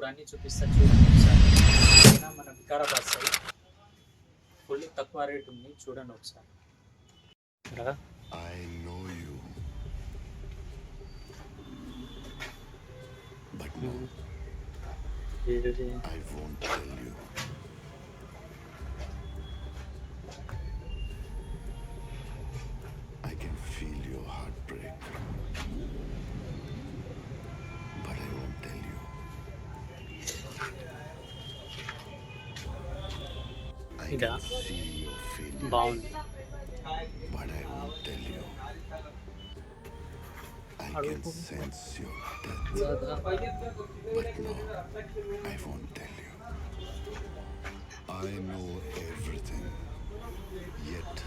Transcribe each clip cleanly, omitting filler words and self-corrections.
అన్నీ చూపిస్తాను చూడండి ఒకసారి. అయినా మన వికారాబాద్ సైడ్ ఫుల్ తక్కువ రేట్ ఉంది, చూడండి ఒకసారి. I know you, but no, I won't tell you. I can feel your heartbreak, but I won't tell you. I Ida. can see your failure, బాగుంది. but I won't tell you. I can sense your death, but no, I won't tell you. I know everything, yet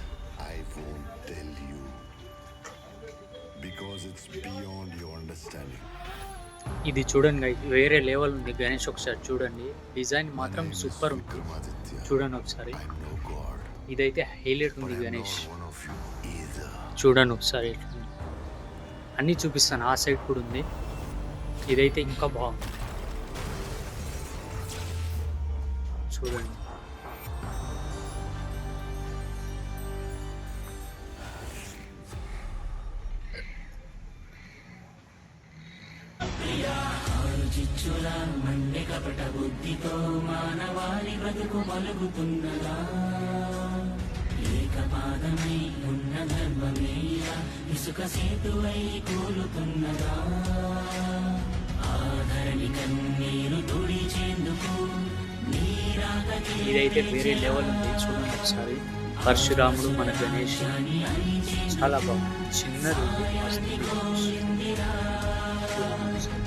I won't tell you, because it's beyond your understanding. ఇది చూడండి guys, వేరే level ఉంది గణేష్. ఒకసారి చూడండి, design My మాత్రం name is super ఉంది. Vikramaditya. చూడండి ఒకసారి, I'm no god, ఇదైతే హైలైట్ but ఉంది I'm Ganesh. not one of you either. చూడండి ఒకసారి ఎట్లుంది. అన్నీ చూపిస్తాను, ఆ సైడ్ కూడా ఉంది. ఇదైతే ఇంకా బాగుంది చూడండి. ఇదైతే వేరే లెవెల్ ఉంది, చూడండి ఒకసారి. పరశురాముడు మన గణేష్ చాలా బాగుంది, చిన్నది ఉంది. చూడండి ఒకసారి.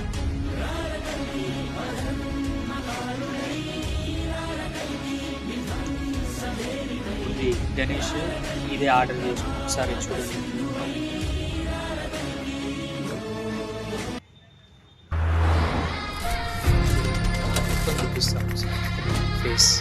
ఇది గణేష్, ఇదే ఆర్డర్ చేసి ఒకసారి చూడండి. మొత్తం చూపిస్తాను ఫేస్.